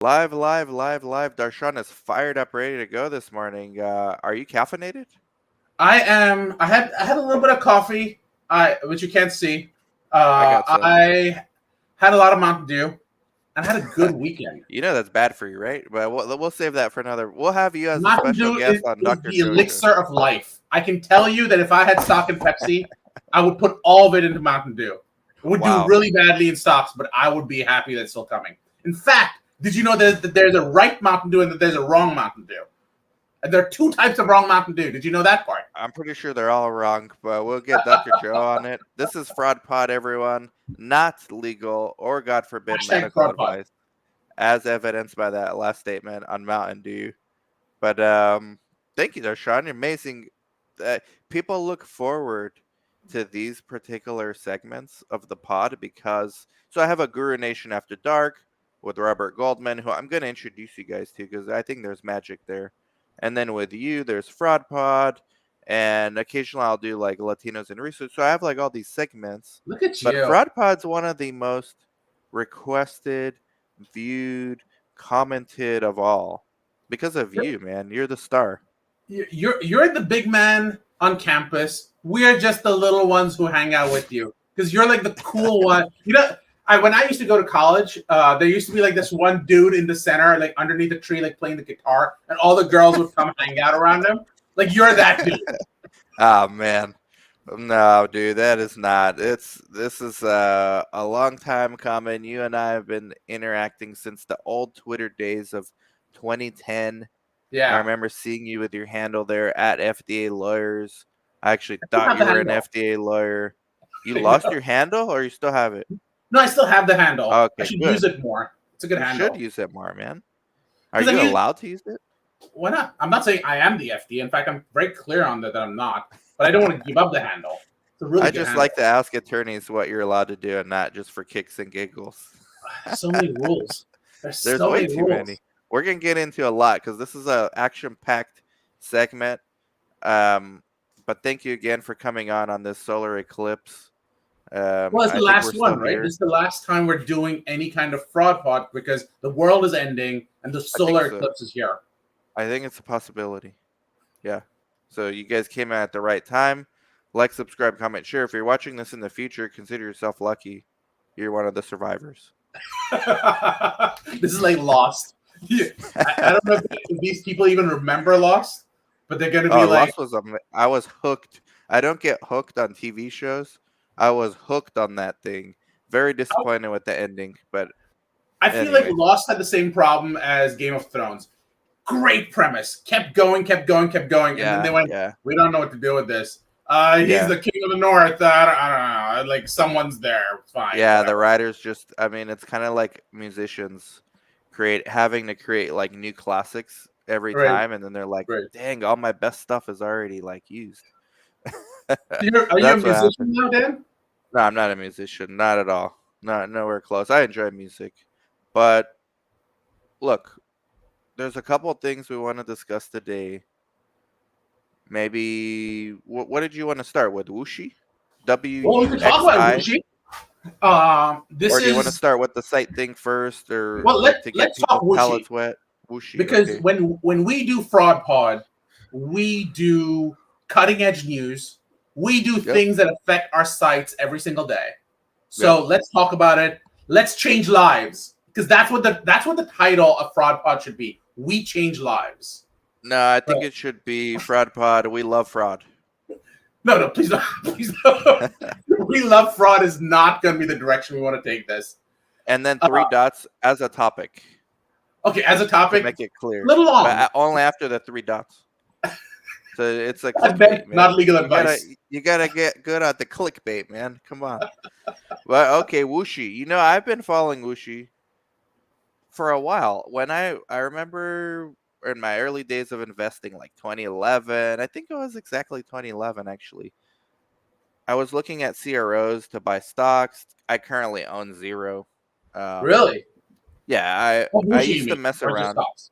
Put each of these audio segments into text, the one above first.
Live, live, live, live. Darshan is fired up, ready to go this morning. Are you caffeinated? I am. I had a little bit of coffee, which you can't see. I got some. I had a lot of Mountain Dew and had a good weekend. You know that's bad for you, right? But we'll save that for another. We'll have you as a Mountain special Dew guest is, on is Doctor the Dojo. elixir of life. I can tell you that if I had stock in Pepsi, I would put all of it into Mountain Dew. It would do Wow. really badly in stocks, but I would be happy that it's still coming. In fact, did you know that there's a right Mountain Dew and that there's a wrong Mountain Dew? And there are two types of wrong Mountain Dew. Did you know that part? I'm pretty sure they're all wrong, but we'll get Dr. Joe on it. This is Fraud Pod, everyone. Not legal or, God forbid, Hashtag medical fraud pod. advice, as evidenced by that last statement on Mountain Dew. But thank you, Darshan. Amazing. People look forward to these particular segments of the pod because I have a Guru Nation After Dark with Robert Goldman, who I'm going to introduce you guys to because I think there's magic there. And then with you, there's Fraud Pod, and occasionally I'll do like Latinos in research. So I have like all these segments, Look at but you. Fraud Pod's one of the most requested, viewed, commented of all because of you, man. You're the star. You're the big man on campus. We're just the little ones who hang out with you because you're like the cool one. When I used to go to college, there used to be like this one dude in the center, like underneath a tree, like playing the guitar, and all the girls would come hang out around him. Like you're that dude. Oh man. No, dude, that is not. This is a long time coming. You and I have been interacting since the old Twitter days of 2010. I Yeah, remember seeing you with your handle there at FDA Lawyers. I actually I still thought have you the were an handle. FDA lawyer. You lost your handle or you still have it? No, I still have the handle. I Okay, should use good. it more. It's a good You should handle use it more, man. Are because I you mean, allowed to use it? why not? I'm not saying I am the FD. In fact, I'm very clear on that I'm not. But I don't want to give up the handle. It's a really I good just like handle. to ask attorneys what you're allowed to do and not just for kicks and giggles. So many rules. There's There's so way many too many. rules. We're gonna get into a lot because this is a action-packed segment. Um, but thank you again for coming on this solar eclipse. Well, it's I the think we're last still one, right? here. This is the last time we're doing any kind of fraud pod because the world is ending and the I think solar so. eclipse is here. I think it's a possibility. Yeah. So you guys came out at the right time. Like, subscribe, comment, share. If you're watching this in the future, consider yourself lucky. You're one of the survivors. This is like Lost. Yeah, I don't know if these people even remember Lost, but they're going to be Oh, like, Lost was I was hooked. I don't get hooked on TV shows. I was hooked on that thing. Very oh, disappointed with the ending, but I feel like anyway. Lost had the same problem as Game of Thrones. Great premise, kept going, kept going, kept going, and then Yeah, they went, yeah, "We don't know what to do with this." He's yeah, the king of the north. I don't know. Like someone's there. Fine, yeah. The whatever. writers just, I mean, it's kind of like musicians having to create like new classics every Right, time, and then they're like, right. "Dang, all my best stuff is already like used." Are you a That's what musician happened. now, Dan? No, I'm not a musician, not at all, not nowhere close. I enjoy music, but look, there's a couple of things we want to discuss today. Maybe what did you want to start with? Wuxi, Well, we can talk about WUXI, Wuxi. This or do you want to is start with the site thing first, or well. like to get Let's talk people's Wuxi palates wet? Wuxi, because okay. when we do Fraud Pod, we do cutting edge news. We do Yep, things that affect our sites every single day. yep. So let's talk about it. Let's change lives because that's what the title of Fraud Pod should be. We change lives. No, I think Right. it should be Fraud Pod. We love fraud. No, no, please don't. Please don't. We love fraud is not going to be the direction we want to take this. And then Uh, three dots as a topic okay, as a to topic, make it a clear, little but long. only after the three dots. So it's a And then clickbait, not man. legal You gotta advice. you gotta get good at the clickbait, man. Come on. Well, okay, Wuxi. I've been following Wuxi for a while. I remember in my early days of investing, like 2011, I think it was exactly 2011 actually. I was looking at CROs to buy stocks. I currently own zero. Um, Really? yeah, What I Wuxi you used to mean? mess Or just around. stocks?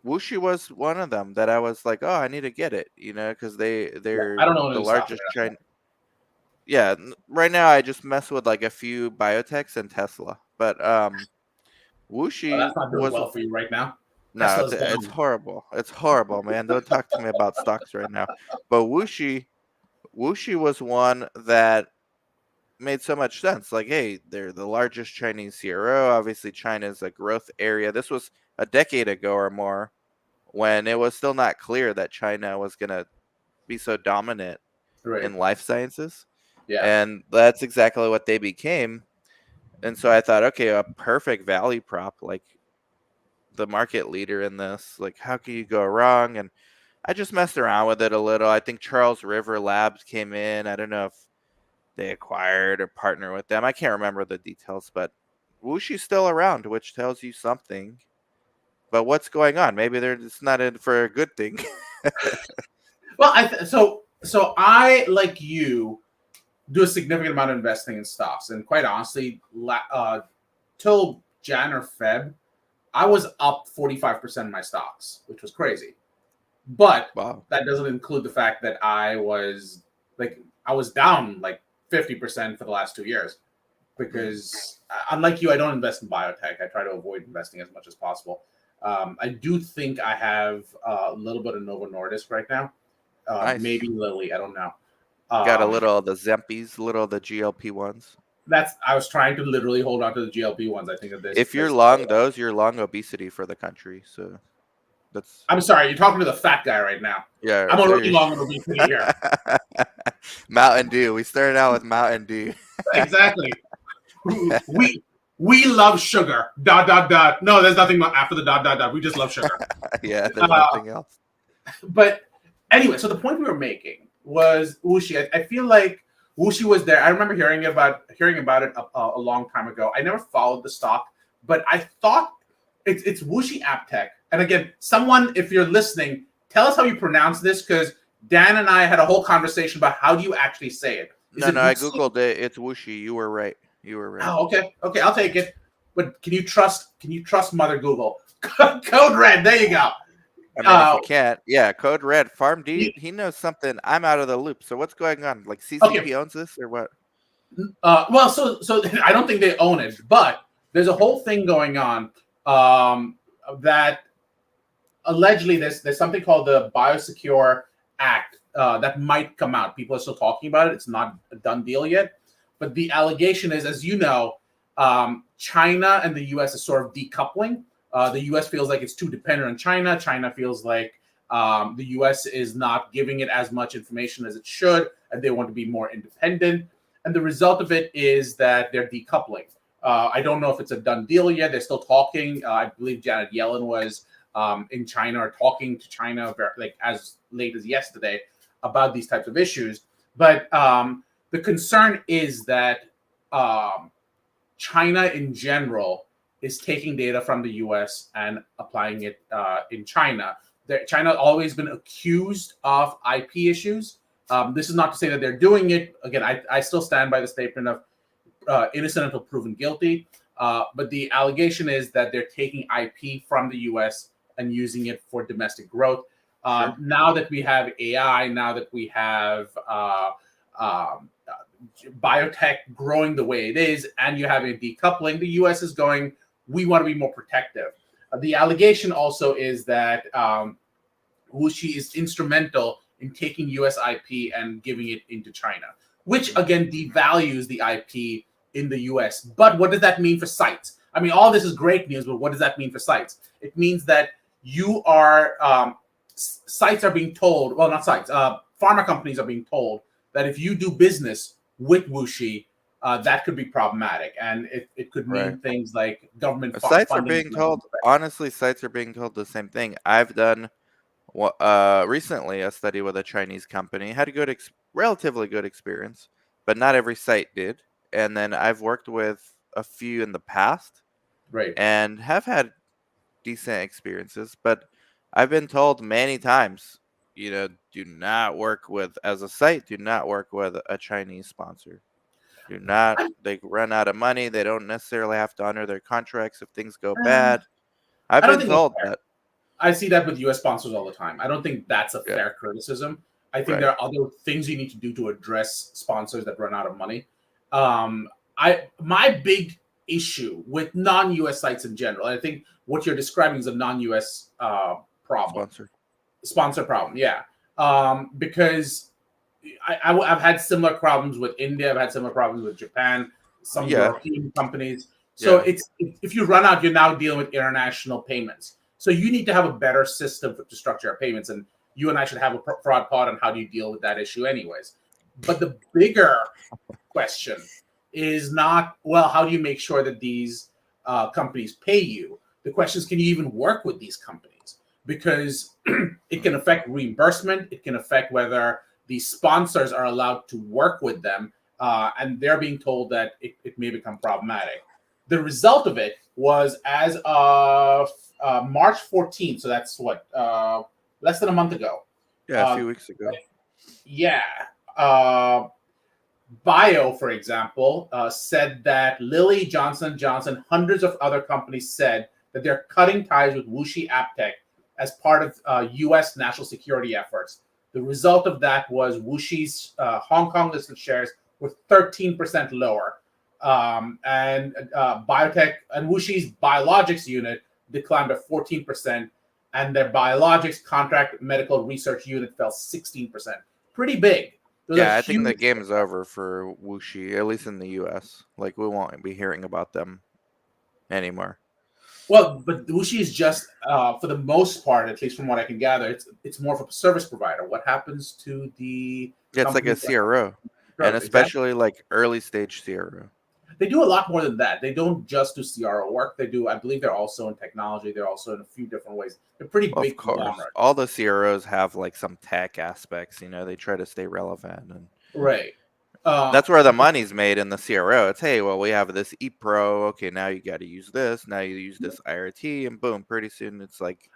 Wuxi was one of them that I was like, oh, I need to get it, because Yeah, they're I don't know the any stocks largest right China. Yeah, right now I just mess with like a few biotechs and Tesla, but Well, Wuxi that's not doing was well for you right now. no, Tesla's it's down. horrible. It's horrible, man. Don't talk to me about stocks right now. But Wuxi was one that made so much sense. Like, hey, they're the largest Chinese CRO. Obviously, China is a growth area. This was a decade ago or more when it was still not clear that China was going to be so dominant Right. in life sciences. Yeah. And that's exactly what they became. And so I thought, okay, a perfect value prop, like the market leader in this. Like, how can you go wrong? And I just messed around with it a little. I think Charles River Labs came in. I don't know if they acquired or partner with them. I can't remember the details, but Wushi's still around, which tells you something. But what's going on? Maybe they're just not in for a good thing. Well, so I, like you, do a significant amount of investing in stocks, and quite honestly, till Jan or Feb, I was up 45% in my stocks, which was crazy. But Wow. that doesn't include the fact that I was down like 50% for the last 2 years Mhm. because unlike you, I don't invest in biotech. I try to avoid investing as much as possible. I do think I have a little bit of Novo Nordisk right now, Nice. maybe Lilly. I don't know. Got a Um, little of the Zempies, a little of the GLP ones. that's I was trying to literally hold on to the GLP ones. I think that If you're there's still. long those, you're long obesity for the country. So that's I'm sorry, you're talking to the fat guy right now. yeah. I'm already long on obesity here. Mountain Dew. We started out with Mountain Dew. Exactly. we we love sugar. Dot dot dot. No, there's nothing after the dot dot dot. We just love sugar. Yeah, there's Uh, nothing else. but anyway, so the point we were making was Wuxi. I feel like Wuxi was there. I remember hearing about it a long time ago. I never followed the stock, but I thought it's Wuxi AppTech. And again, someone, if you're listening, tell us how you pronounce this because Dan and I had a whole conversation about how do you actually say it. Is No, it no, I Wuxi? googled it. It's Wuxi. You were right. You were right. Oh, okay, okay, I'll take it. But can you trust Mother Google? Code Red. There you go. I mean, if Uh, you can't, yeah, Code Red, Farm D, he knows something. I'm out of the loop. So what's going on? Like okay. CCP owns this or what? Well, so I don't think they own it, but there's a whole thing going on that allegedly there's something called the Biosecure Act that might come out. People are still talking about it. It's not a done deal yet, but the allegation is, as you know, China and the U.S. is sort of decoupling. The U.S. feels like it's too dependent on China. China feels like the U.S. is not giving it as much information as it should, and they want to be more independent. And the result of it is that they're decoupling. I don't know if it's a done deal yet. They're still talking. I believe Janet Yellen was in China or talking to China like as late as yesterday about these types of issues. But the concern is that China in general is taking data from the US and applying it in China. China always been accused of IP issues. This is not to say that they're doing it. Again, I still stand by the statement of innocent until proven guilty. But the allegation is that they're taking IP from the US and using it for domestic growth. Sure. Now that we have AI, now that we have biotech growing the way it is, and you have a decoupling, the US is going, we want to be more protective. The allegation also is that Wuxi is instrumental in taking US IP and giving it into China, which again devalues the IP in the US. But what does that mean for sites? I mean, all this is great news, but what does that mean for sites? It means that you are, sites are being told, well, not sites, pharma companies are being told that if you do business with Wuxi, that could be problematic. And it could Right. mean things like government Sites are funding. being told, honestly, sites are being told the same thing. I've done recently a study with a Chinese company, had a relatively good experience, but not every site did. And then I've worked with a few in the past Right. and have had decent experiences, but I've been told many times, do not work with, as a site, do not work with a Chinese sponsor. Do not, they run out of money. They don't necessarily have to honor their contracts if things go Uh, bad. I've I don't been think that's told fair. that. I see that with US sponsors all the time. I don't think that's a Yeah, fair criticism. I think right. there are other things you need to do to address sponsors that run out of money. Um, I my big issue with non-US sites in general. I think what you're describing is a non-US problem, Sponsor. sponsor problem. Yeah, because I've had similar problems with India. I've had similar problems with Japan, some Yeah. European companies. So Yeah. it's if you run out, you're now dealing with international payments. So you need to have a better system to structure our payments. And you and I should have a fraud pod on how do you deal with that issue, anyways. But the bigger question is not, well, how do you make sure that these companies pay you? The question is, can you even work with these companies? Because it can affect reimbursement. It can affect whether the sponsors are allowed to work with them, and they're being told that it may become problematic. The result of it was as of March 14th, so that's what, less than a month ago. Yeah. A few weeks ago. Yeah. Uh, Bio, for example, said that Lilly, Johnson Johnson, hundreds of other companies said that they're cutting ties with Wuxi AppTech as part of U.S. national security efforts. The result of that was Wuxi's Hong Kong listed shares were 13% lower, and biotech and Wuxi's biologics unit declined by 14%, and their biologics contract medical research unit fell 16%. Pretty big. Those are Yeah, I think the huge. game is over for Wuxi, at least in the U.S. Like, we won't be hearing about them anymore. Well, but Wuxi is just, for the most part, at least from what I can gather, it's more of a service provider. What happens to the Yeah, it's like a companies that CRO, and service? Exactly. especially like early stage CRO. They do a lot more than that. They don't just do CRO work. They do, I believe, they're also in technology. They're also in a few different ways. They're pretty Well, of big course, conglomerate, all the CROs have like some tech aspects. They try to stay relevant, and right? Uh, that's where the money's made in the CRO. It's, hey, well, we have this ePro. Okay, now you got to use this. Now you use this IRT, and boom, pretty soon it's like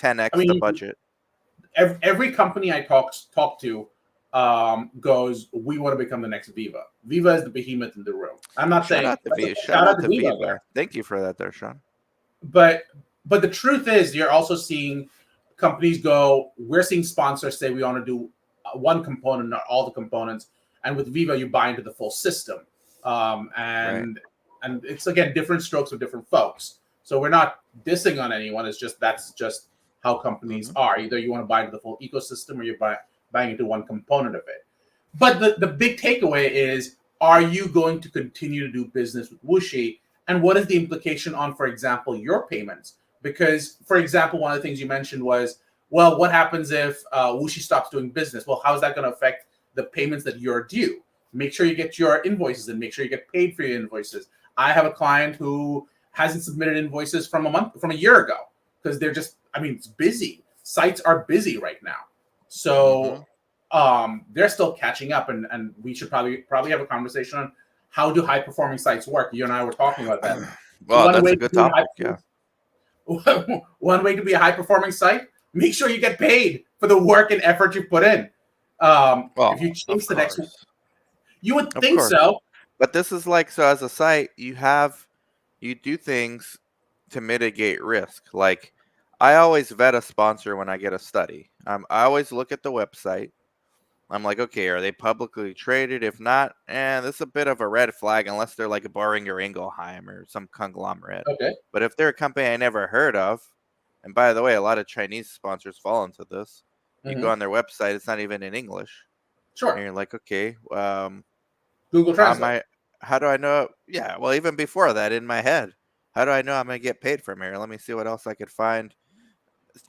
I 10x the mean, budget. every company I talk to goes, we want to become the next Viva. Viva is the behemoth in the room. I'm not Shout saying, out to Viva. Shout shout out out to to Viva out there. Viva. Thank you for that, there, Sean. but the truth is, you're also seeing companies go, we're seeing sponsors say we want to do one component, not all the components. And with Viva, you buy into the full system. um, Right. and and it's, again, different strokes for different folks. So we're not dissing on anyone. It's just, that's just how companies Hmm. are. Either you want to buy into the full ecosystem, or you're buying into one component of it. But the big takeaway is, are you going to continue to do business with Wuxi? And what is the implication on, for example, your payments? Because, for example, one of the things you mentioned was, well, what happens if Wuxi stops doing business? Well, how is that going to affect the payments that you're due? Make sure you get your invoices and make sure you get paid for your invoices. I have a client who hasn't submitted invoices from a year ago because they're just, I mean, it's busy. Sites are busy right now. Hmm. So they're still catching up, and we should probably have a conversation on how do high performing sites work. You and I were talking about that. Well, One that's way a to good be topic. Yeah. one way to be a high performing site, make sure you get paid for the work and effort you put in. If you Well, of chase the next one, course. you would Of think course. so. But this is like, so as a site, you do things to mitigate risk. Like, I always vet a sponsor when I get a study. I always look at the website. I'm like, okay, are they publicly traded? If not, this is a bit of a red flag unless they're like a Boehringer Ingelheim or some conglomerate. Okay. But if they're a company I never heard of, and by the way, a lot of Chinese sponsors fall into this. You go Hmm. on their website, it's not even in English, and Sure. you're like, okay, Google how am Translate. I? How do I know? Yeah, well, even before that, in my head, how do I know I'm gonna get paid from here? Let me see what else I could find.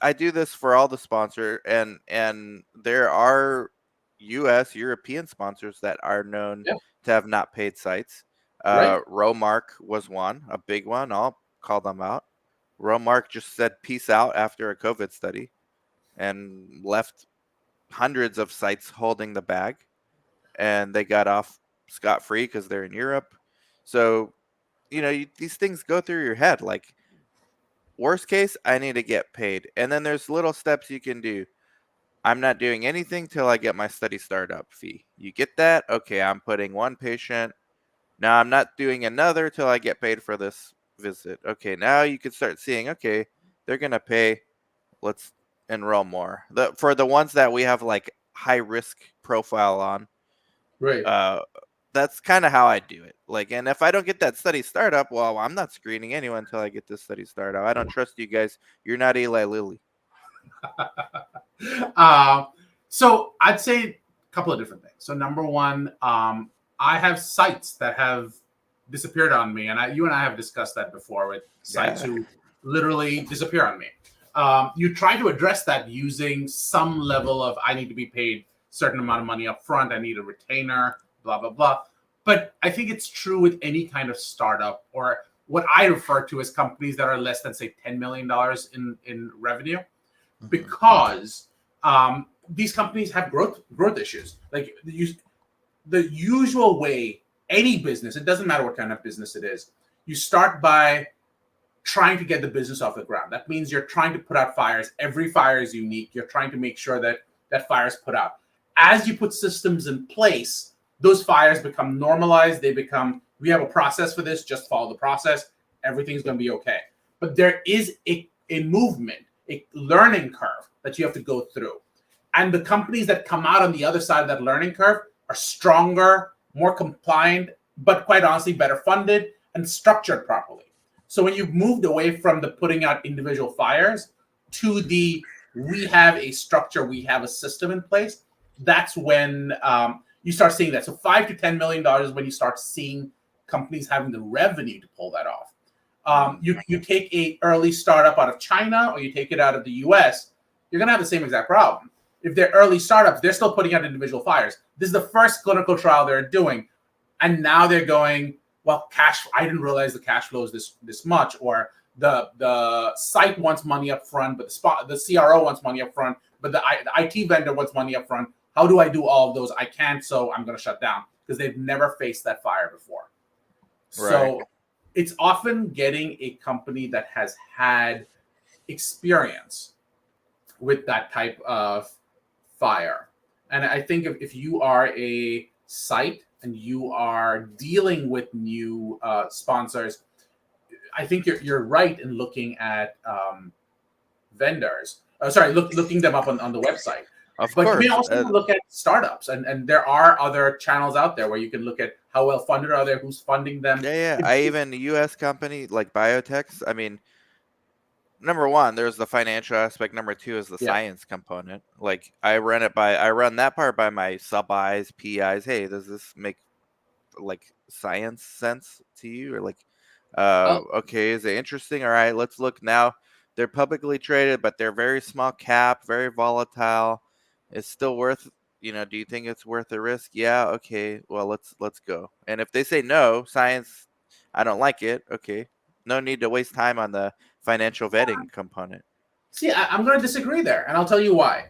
I do this for all the sponsor, and there are U.S. European sponsors that are known Yeah. to have not paid sites. Right. Romark was one, a big one. I'll call them out. Romark just said peace out after a COVID study and left hundreds of sites holding the bag, and they got off scot free because they're in Europe. So, these things go through your head. Like, worst case, I need to get paid. And then there's little steps you can do. I'm not doing anything till I get my study startup fee. You get that? Okay, I'm putting one patient. Now I'm not doing another till I get paid for this visit. Okay, now you can start seeing, okay, they're going to pay. Let's enroll more. For the ones that we have like high risk profile on, Right. uh that's kind of how I do it. Like, and if I don't get that study startup, well, I'm not screening anyone until I get this study startup. I don't trust you guys. You're not Eli Lilly. uh, so I'd say a couple of different things. So number one, I have sites that have disappeared on me, and you and I have discussed that before with sites Yeah. who literally disappear on me. You try to address that using some level of I need to be paid a certain amount of money up front. I need a retainer, blah, blah, blah. But I think it's true with any kind of startup or what I refer to as companies that are less than, say, $10 million in revenue, because these companies have growth issues. Like the usual way, any business, it doesn't matter what kind of business it is, you start by trying to get the business off the ground. That means you're trying to put out fires. Every fire is unique. You're trying to make sure that that fire is put out. As you put systems in place, those fires become normalized. They become, we have a process for this, just follow the process. Everything's going to be okay. But there is a movement, a learning curve that you have to go through. And the companies that come out on the other side of that learning curve are stronger, more compliant, but quite honestly, better funded and structured properly. So when you've moved away from the putting out individual fires to the we have a structure, we have a system in place, that's when you start seeing that. So $5 to $10 million is when you start seeing companies having the revenue to pull that off. You take a early startup out of China or you take it out of the US, you're going to have the same exact problem. If they're early startups, they're still putting out individual fires. This is the first clinical trial they're doing. And now they're going, well, I didn't realize the cash flow is this much, or the site wants money up front, but the CRO wants money up front, but the IT vendor wants money up front. How do I do all of those? I can't, so I'm going to shut down, because they've never faced that fire before. Right. So it's often getting a company that has had experience with that type of fire. And I think if you are a site and you are dealing with new sponsors, I think you're right in looking at vendors. Looking them up on the website. Of course. You may also look at startups, and there are other channels out there where you can look at how well funded are they, who's funding them. Yeah. Even U.S. company like biotechs. I mean, number one, there's the financial aspect. Number two is the science component. Like I run that part by my sub-Is, PIs. Hey, does this make like science sense to you? Or like, okay, is it interesting? All right, let's look now. They're publicly traded, but they're very small cap, very volatile. It's still worth, do you think it's worth the risk? Yeah, okay. Well, let's go. And if they say no, science, I don't like it. Okay. No need to waste time on the financial vetting component. See, I'm going to disagree there, and I'll tell you why.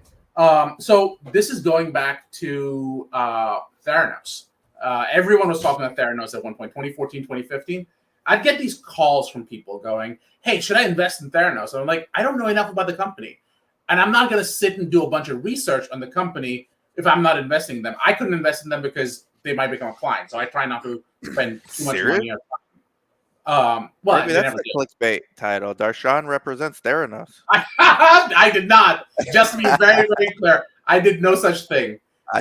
So this is going back to Theranos. Everyone was talking about Theranos at one point, 2014, 2015. I'd get these calls from people going, hey, should I invest in Theranos? And I'm like, I don't know enough about the company. And I'm not going to sit and do a bunch of research on the company if I'm not investing in them. I couldn't invest in them because they might become a client. So I try not to spend too much money on well, maybe that's the clickbait title. Darshan represents Theranos. I did not. Just to be very, very clear, I did no such thing.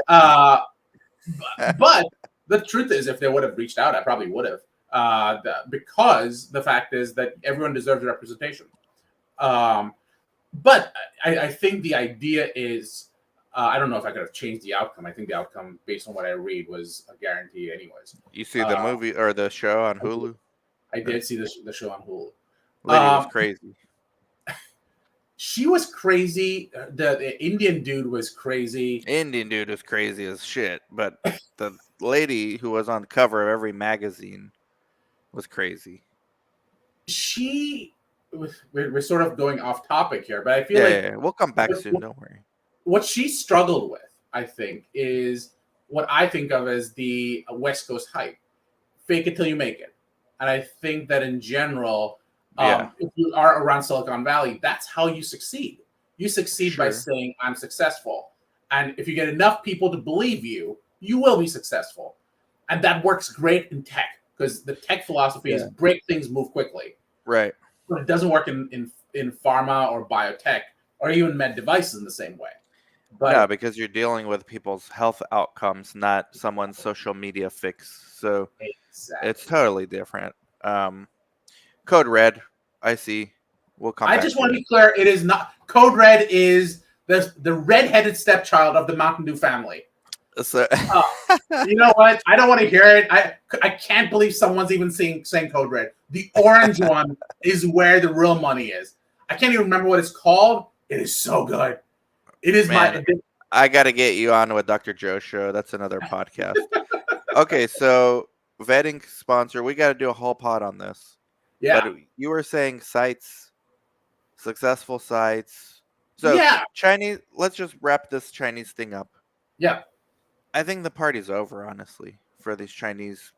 But the truth is, if they would have reached out, I probably would have. Because the fact is that everyone deserves representation. But I think the idea is, I don't know if I could have changed the outcome. I think the outcome, based on what I read, was a guarantee anyways. You see the movie or the show on Hulu? I did see the show on Hulu. Lady was crazy. She was crazy. The Indian dude was crazy. Indian dude was crazy as shit. But the lady who was on the cover of every magazine was crazy. We're sort of going off topic here, but I feel like we'll come back soon. Don't worry. What she struggled with, I think, is what I think of as the West Coast hype. Fake it till you make it. And I think that in general, if you are around Silicon Valley, that's how you succeed. You succeed by saying, I'm successful. And if you get enough people to believe you, you will be successful. And that works great in tech, because the tech philosophy is break things, move quickly. Right. But it doesn't work in pharma or biotech or even med devices in the same way. No, But because you're dealing with people's health outcomes, not someone's social media fix. So it's exactly. totally different. Um, Code Red, I see. We'll come I back just to want to it. be clear. It is not Code Red is the redheaded stepchild of the Mountain Dew family. So, Uh, you know what? I don't want to hear it. I can't believe someone's even saying Code Red. The orange one is where the real money is. I can't even remember what it's called. It is so good. It is man, my I got to get you on with Dr. Joe show. That's another podcast. Okay, so vetting sponsor, we got to do a whole pod on this. But yeah, you were saying sites, successful sites. So yeah, Chinese, let's just wrap this Chinese thing up. yeah. I think the party's over, honestly, for these Chinese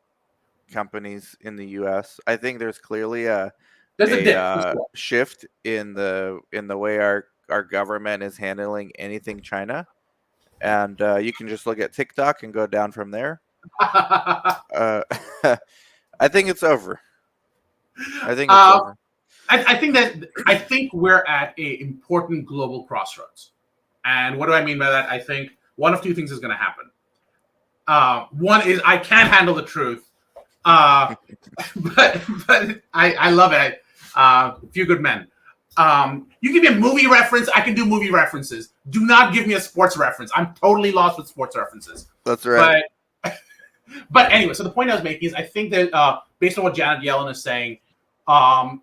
companies in the U.S. I think there's clearly There's a a dip. For sure. shift in the way our government is handling anything China, and you can just look at TikTok and go down from there. Uh, I think it's over. I think it's uh, over. I think we're at a important global crossroads. And what do I mean by that? I think one of two things is going to happen. One is I can't handle the truth, uh, but I love it. Few good men. You give me a movie reference, I can do movie references. Do not give me a sports reference. I'm totally lost with sports references. That's right. But anyway, so the point I was making is I think that based on what Janet Yellen is saying, um,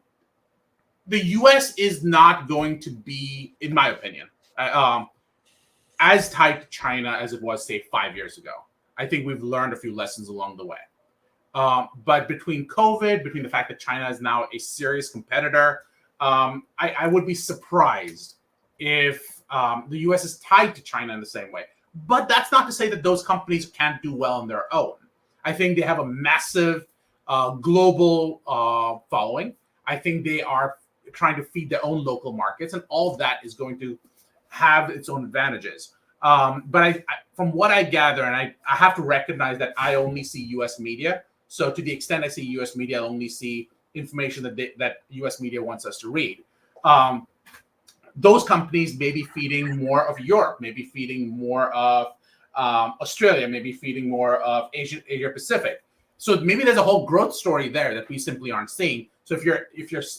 the U.S. is not going to be, in my opinion, as tight to China as it was, say, 5 years ago. I think we've learned a few lessons along the way. But between COVID, between the fact that China is now a serious competitor, I would be surprised if the US is tied to China in the same way. But that's not to say that those companies can't do well on their own. I think they have a massive global following. I think they are trying to feed their own local markets, and all of that is going to have its own advantages. But from what I gather, and I have to recognize that I only see U.S. media. So to the extent I see U.S. media, I only see information that U.S. media wants us to read. Those companies may be feeding more of Europe, maybe feeding more of Australia, maybe feeding more of Asia Pacific. So maybe there's a whole growth story there that we simply aren't seeing. So if you're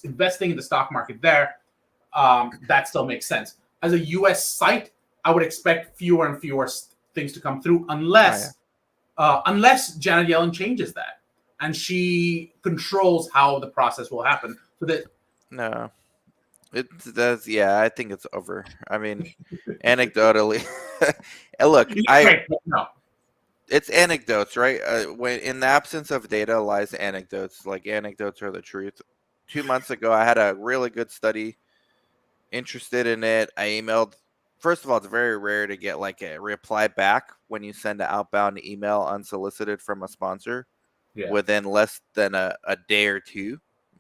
investing in the stock market there, that still makes sense. As a U.S. site, I would expect fewer and fewer things to come through Oh yeah. unless Janet Yellen changes that and she controls how the process will happen. So that No. It does. Yeah, I think it's over. I mean, anecdotally, and look, right, no, it's anecdotes, right? When in the absence of data lies anecdotes. Like anecdotes are the truth. 2 months ago, I had a really good study. Interested in it. I emailed. First of all, it's very rare to get like a reply back when you send an outbound email unsolicited from a sponsor yeah, within less than a day or two.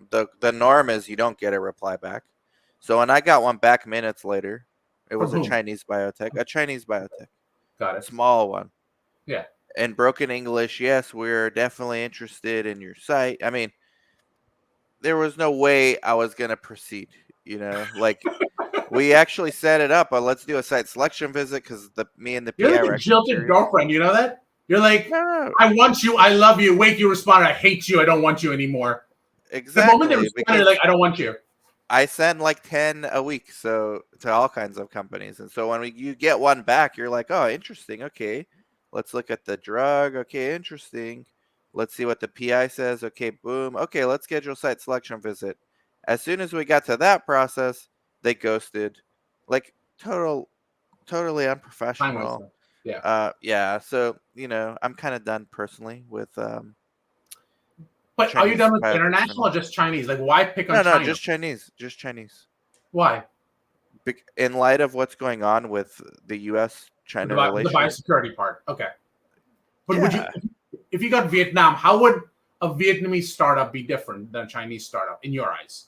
The norm is you don't get a reply back. So when I got one back minutes later, it from was a whom? Chinese biotech, Got it. small one. Yeah, In broken English, yes, we're definitely interested in your site. I mean, there was no way I was gonna proceed. Like we actually set it up. Let's do a site selection visit because the me and the you're PI like a were actually jilted curious. girlfriend. You know that? You're like, No, no, I want you, I love you. Wait, you respond, I hate you, I don't want you anymore. The moment they exactly respond, you're because like, I don't want you. I send like 10 a week, so to all kinds of companies. And so when you get one back, you're like, "Oh, interesting. Okay. Let's look at the drug. Okay, interesting. Let's see what the PI says. Okay, boom. Okay, let's schedule site selection visit." As soon as we got to that process, they ghosted. Like totally Time unprofessional. wasted. Yeah. Yeah, so, I'm kind of done personally with But are you Chinese done with biotech international spending. or just Chinese? Like, why pick on No, no, China? just Chinese, just Chinese. Why? In light of what's going on with the U.S. China The relations. biosecurity part. Okay. But would you, Yeah, if you got Vietnam, how would a Vietnamese startup be different than a Chinese startup in your eyes?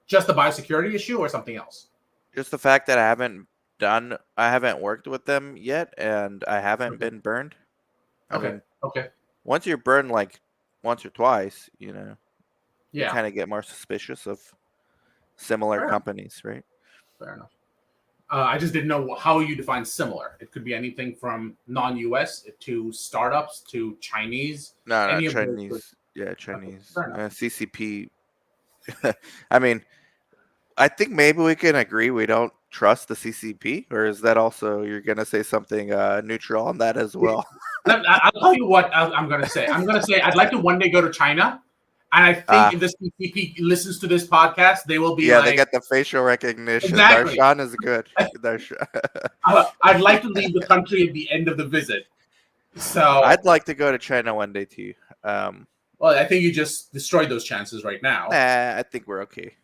Just the biosecurity issue or something else? just the fact that I haven't worked with them yet, and I haven't Okay. been burned. I Okay. mean, Okay. once you're burned like once or twice, you Yeah. kind of get more suspicious of similar Fair enough. companies, right? Fair enough. I just didn't know how you define similar. It could be anything from non-US to startups to Chinese. No, Any of those. Chinese. Yeah, Okay, Chinese. fair enough. CCP. I mean, I think maybe we can agree we don't trust the CCP, or is that also you're gonna say something neutral on that as well? I'll tell you what I'm going to say. I'm going to say I'd like to one day go to China, and I think Ah, if the CCP listens to this podcast, they will be yeah, they like, get the facial recognition. exactly. Darshan is good. Darshan. I'd like to leave the country at the end of the visit. So, I'd like to go to China one day too. well, I think you just destroyed those chances right now. Nah, I think we're okay.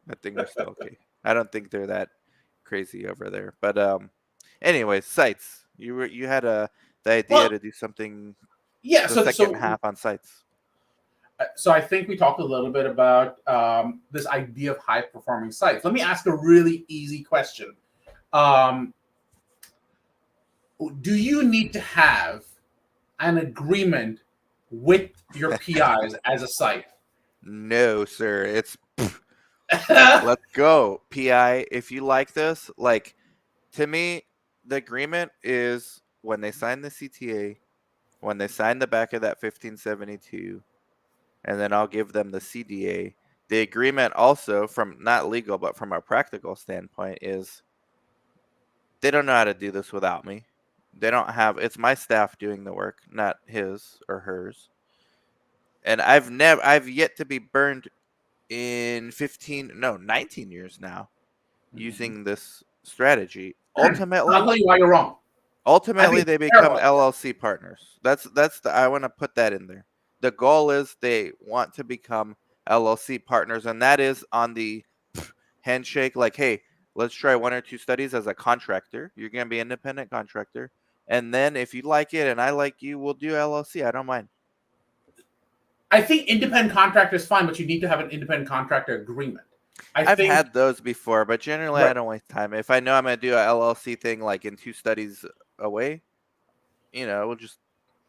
I think we're still okay. I don't think they're that crazy over there. But anyways, sites. You had the idea Well, to do something yeah. the second half on sites. So I think we talked a little bit about this idea of high performing sites. Let me ask a really easy question. Um, do you need to have an agreement with your PIs as a site? No, sir. It's let's go. PI, if you like this, like to me, the agreement is when they sign the CTA, when they sign the back of that 1572, and then I'll give them the CDA. The agreement also, from not legal, but from a practical standpoint, is they don't know how to do this without me. They don't have, it's my staff doing the work, not his or hers. And I've yet to be burned in 19 years now using this strategy. I'll tell you why you're wrong. I Ultimately think they it's a become terrible idea. LLC partners. I want to put that in there. The goal is they want to become LLC partners, and that is on the handshake, like, hey, let's try one or two studies as a contractor. You're gonna be an independent contractor. And then if you like it and I like you, we'll do LLC. I don't mind. I think independent contractor is fine, but you need to have an independent contractor agreement. I I've think had those before, but generally I right. don't waste time. If I know I'm gonna do a LLC thing like in two studies away, we'll just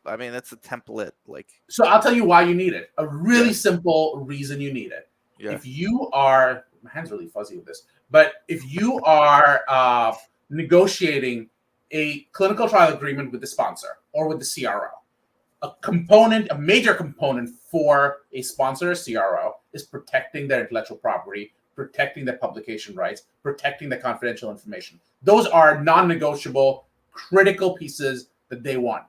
I mean it's a template. Like So I'll tell you why you need it. A yeah, really simple reason you need it. yeah. If you are, my hand's really fuzzy with this, but if you are negotiating a clinical trial agreement with the sponsor or with the CRO, a major component for a sponsor or CRO is protecting their intellectual property, protecting their publication rights, protecting the confidential information. Those are non-negotiable, critical pieces that they want.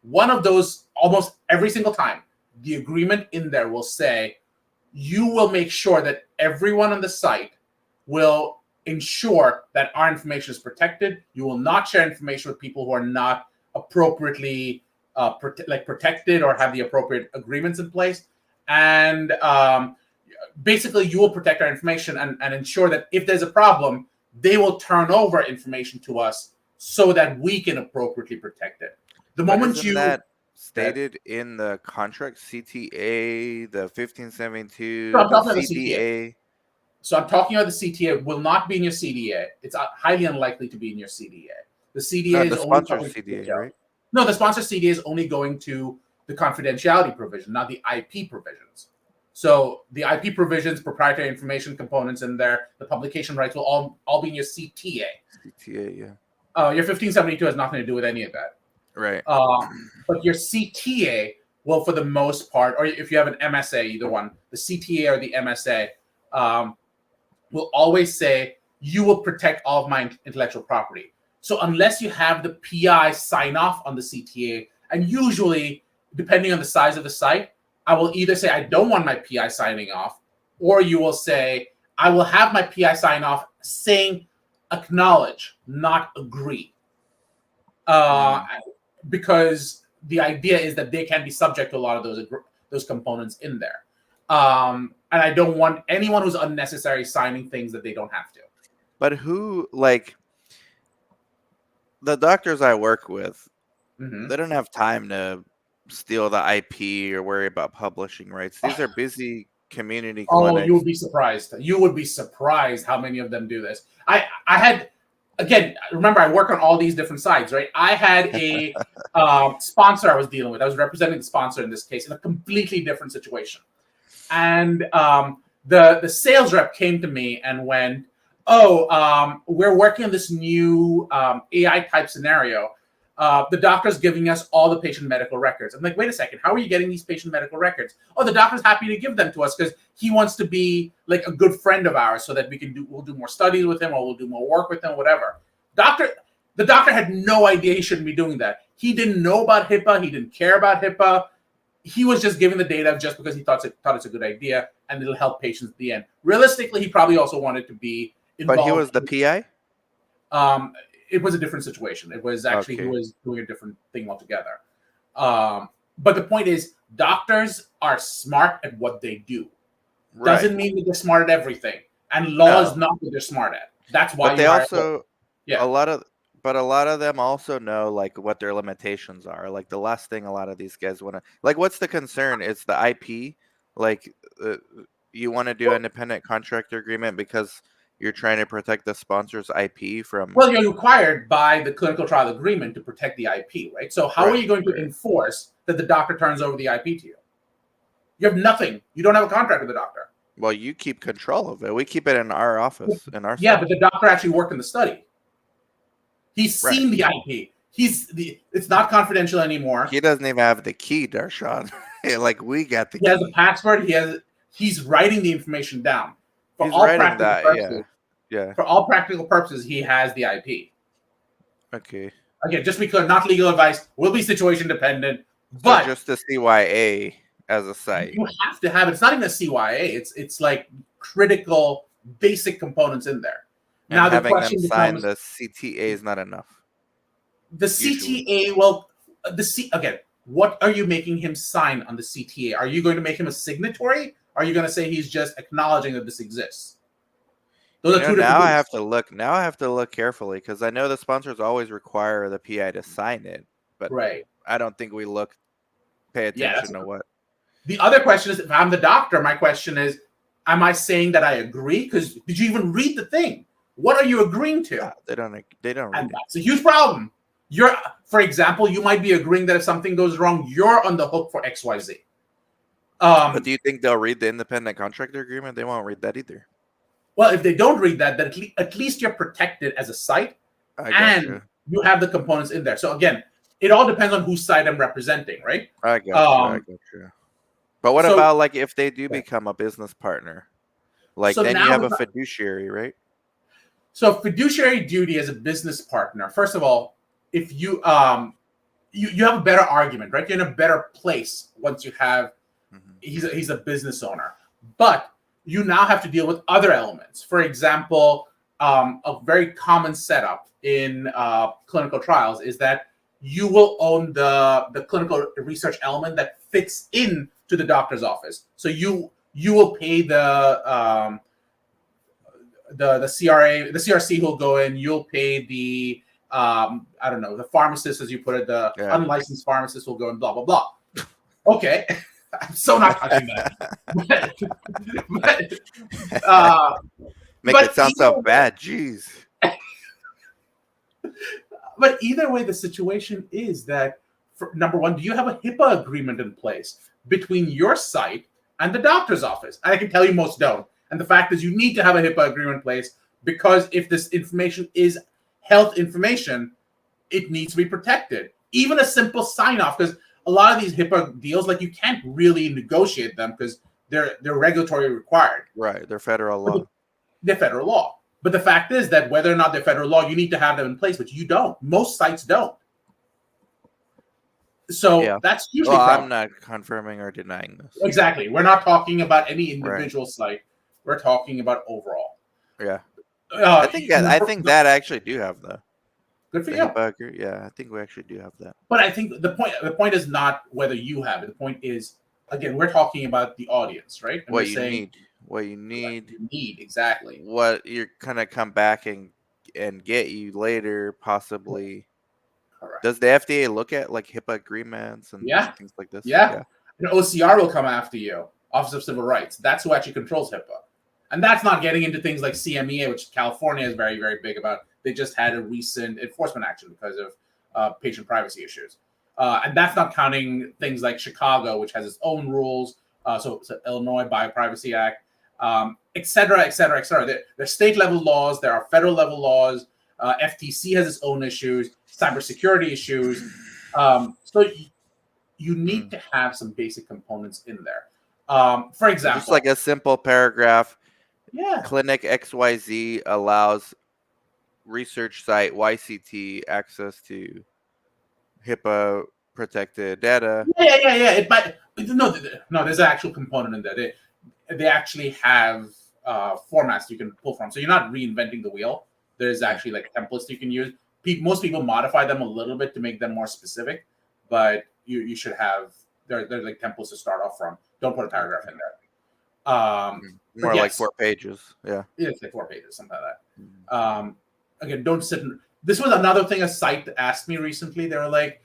One of those, almost every single time, the agreement in there will say, you will make sure that everyone on the site will ensure that our information is protected. You will not share information with people who are not appropriately protected or have the appropriate agreements in place. And basically, you will protect our information and ensure that if there's a problem, they will turn over information to us so that we can appropriately protect it. The But moment isn't you that stated in the contract? CTA, the so 1572, I'm the talking about the CTA. CDA. So I'm talking about the CTA will not be in your CDA. It's highly unlikely to be in your CDA. The CDA No, is the only sponsor covering CDA, confidentiality. right? No, the sponsor CDA is only going to the confidentiality provision, not the IP provisions. So the IP provisions, proprietary information components in there, the publication rights will all be in your CTA. CTA, yeah. Your 1572 has nothing to do with any of that. Right. But your CTA will, for the most part, or if you have an MSA, either one, the CTA or the MSA, will always say, you will protect all of my intellectual property. So unless you have the PI sign off on the CTA, and usually, depending on the size of the site, I will either say, I don't want my PI signing off, or you will say, I will have my PI sign off saying acknowledge, not agree. Uh, Mm. because the idea is that they can be subject to a lot of those components in there. And I don't want anyone who's unnecessary signing things that they don't have to. But who, like, the doctors I work with, Mm-hmm. they don't have time to steal the IP or worry about publishing rights. These are busy community Oh, you clinics. would be surprised. You would be surprised how many of them do this. I had, again, remember, I work on all these different sides, right? I had a sponsor I was dealing with. I was representing the sponsor in this case in a completely different situation. And the sales rep came to me and went, We're working on this new AI type scenario. The doctor's giving us all the patient medical records. I'm like, wait a second, how are you getting these patient medical records? Oh, the doctor's happy to give them to us because he wants to be like a good friend of ours, so that we'll do more studies with him, or we'll do more work with him, whatever. The doctor had no idea he shouldn't be doing that. He didn't know about HIPAA. He didn't care about HIPAA. He was just giving the data just because he thought it's a good idea and it'll help patients at the end. Realistically, he probably also wanted to be involved. But he was the PI? It was a different situation. It was actually Okay. He was doing a different thing altogether. But the point is, doctors are smart at what they do. Right. Doesn't mean that they're smart at everything. And law is not what they're smart at. That's why But they also yeah. a lot of them also know like what their limitations are. Like the last thing a lot of these guys want to like, what's the concern? It's the IP. Like you want to do independent contractor agreement because you're trying to protect the sponsor's IP from. Well, you're required by the clinical trial agreement to protect the IP, right? So how are you going to enforce that the doctor turns over the IP to you? You have nothing. You don't have a contract with the doctor. Well, you keep control of it. We keep it in our office, in our Yeah, site. but the doctor actually worked in the study. He's seen the IP. It's not confidential anymore. He doesn't even have the key, Darshan. Like we got the key. He has a password. He's writing the information down. For He's all writing practical that, purposes, yeah. For all practical purposes, he has the IP. Okay. Again, just to be clear, not legal advice. Will be situation dependent. But so just the CYA as a site. You have to have it. It's not even a CYA. It's like critical, basic components in there. And now the having question them sign becomes: the CTA is not enough. the CTA. Well, again. What are you making him sign on the CTA? Are you going to make him a signatory? Are you going to say he's just acknowledging that this exists? Those are two different things. Now I have to look carefully because I know the sponsors always require the PI to sign it, but I don't think we pay attention to what. The other question is, if I'm the doctor, my question is, am I saying that I agree? Because did you even read the thing? What are you agreeing to? Yeah, they don't read and that's a huge problem. For example, you might be agreeing that if something goes wrong, you're on the hook for XYZ. But do you think they'll read the independent contractor agreement? They won't read that either. Well, if they don't read that, then at least you're protected as a site, and you have the components in there. So again, it all depends on whose side I'm representing, right? I got you. But what about like if they do become a business partner? Like then you have a fiduciary, right? So fiduciary duty as a business partner. First of all, if you you have a better argument, right? You're in a better place once you have he's a business owner. But you now have to deal with other elements. For example, a very common setup in clinical trials is that you will own the clinical research element that fits in to the doctor's office. So you will pay the CRA, the CRC who'll go in. You'll pay the I don't know, the pharmacist, as you put it, the unlicensed pharmacist will go and blah blah blah. Okay. I'm so not touching that. Make it sound so bad. Jeez. But either way, the situation is that, number one, do you have a HIPAA agreement in place between your site and the doctor's office? And I can tell you most don't. And the fact is you need to have a HIPAA agreement in place because if this information is health information, it needs to be protected. Even a simple sign-off, because a lot of these HIPAA deals, like you can't really negotiate them because they're regulatory required. Right, they're federal law. They're federal law. But the fact is that whether or not they're federal law, you need to have them in place, but you don't. Most sites don't. So that's usually. Well, I'm not confirming or denying this. Exactly. We're not talking about any individual site. We're talking about overall. Yeah. I think that actually do have the. Good for you. Yeah, I think we actually do have that. But I think the point is not whether you have it. The point is, again, we're talking about the audience, right? And what you need. What you need. Exactly. What you're gonna come back and get you later, possibly. Correct. Does the FDA look at like HIPAA agreements and things like this? Yeah. An OCR will come after you, Office of Civil Rights. That's who actually controls HIPAA. And that's not getting into things like CMEA, which California is very, very big about. They just had a recent enforcement action because of patient privacy issues. And that's not counting things like Chicago, which has its own rules. So Illinois Bioprivacy Act. et cetera, et cetera, et cetera. There's state level laws, there are federal level laws. FTC has its own issues, cybersecurity issues. So you need Mm. to have some basic components in there. For Just like example, a simple paragraph, yeah, clinic XYZ allows research site YCT access to HIPAA protected data. yeah. It might no. There's an actual component in there. They actually have formats you can pull from, so you're not reinventing the wheel. There's Mm. actually like templates you can use. Most people modify them a little bit to make them more specific, but you should have they're like templates to start off from. Don't put a paragraph in there. But More like yes, 4 pages. Yeah. it's like 4 pages, something like Mm. that. Again, don't sit. This was another thing a site asked me recently. They were like,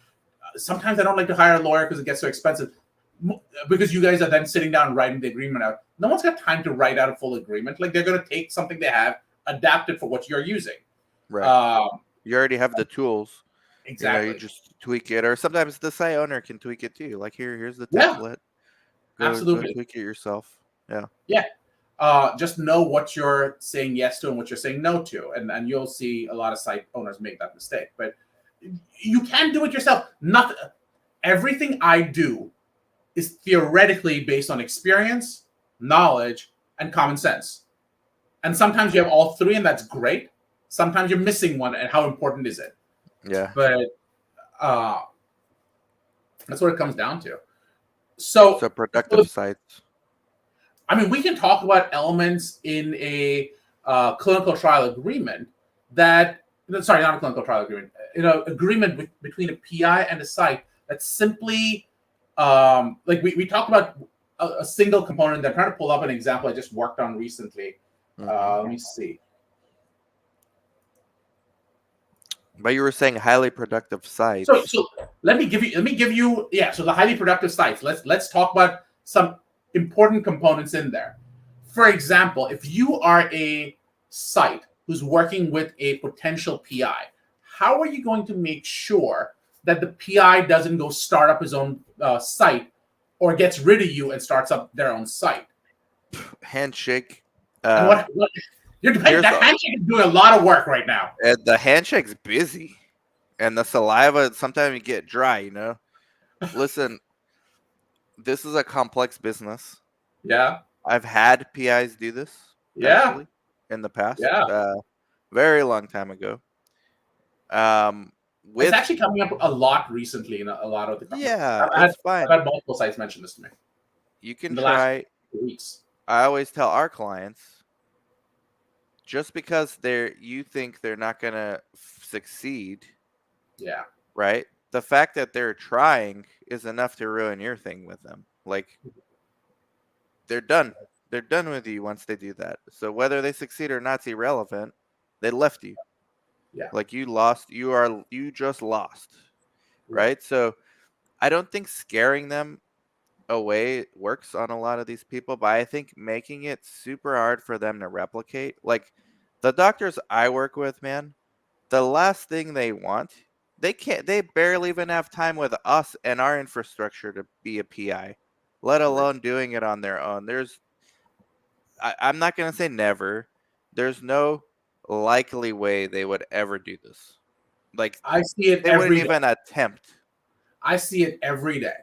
sometimes I don't like to hire a lawyer because it gets so expensive. Because you guys are then sitting down and writing the agreement out. No one's got time to write out a full agreement. Like they're going to take something they have, adapt it for what you're using. Right. Um, You already have the tools. You exactly. just tweak it, or sometimes the site owner can tweak it too. Like here's the Yeah, template. Go absolutely. tweak it yourself. Yeah. Yeah. Just know what you're saying yes to and what you're saying no to, and you'll see a lot of site owners make that mistake. But you can do it yourself. Not everything I do is theoretically based on experience, knowledge, and common sense. And sometimes you have all three, and that's great. Sometimes you're missing one, and how important is it? Yeah. But uh, that's what it comes down to. So, So productive sites. I mean, we can talk about elements in a clinical trial agreement that, sorry, not a clinical trial agreement, in an agreement between a PI and a site that's simply, like we talked about a single component. I'm trying to pull up an example I just worked on recently. Mhm. Let me see. But you were saying highly productive So, sites. so let me give you yeah. So the highly productive sites. Let's talk about some important components in there. For example, if you are a site who's working with a potential PI, how are you going to make sure that the PI doesn't go start up his own site or gets rid of you and starts up their own site? Handshake. And what Here's that handshake is doing a lot of work right now. the handshake's busy, and the saliva sometimes you get dry. Listen, this is a complex business. Yeah, I've had PIs do this yeah, actually in the past, yeah. very long time ago. It's With actually coming up a lot recently in a lot of the companies. Yeah, I've it's fine. had multiple sites mention this to me You can in the last try. few weeks. I always tell our clients, just because you think they're not gonna succeed, Yeah, right? The fact that they're trying is enough to ruin your thing with them. Like they're done. They're done with you once they do that. So whether they succeed or not's irrelevant. They left you. yeah, Like you lost. You just lost, right. right? So I don't think scaring them away works on a lot of these people, but I think making it super hard for them to replicate. Like the doctors I work with, man, the last thing they want, they barely even have time with us and our infrastructure to be a PI, let Right. alone doing it on their own. I'm not gonna say never. There's no likely way they would ever do this. Like I see it they wouldn't every day. even attempt. I see it every day.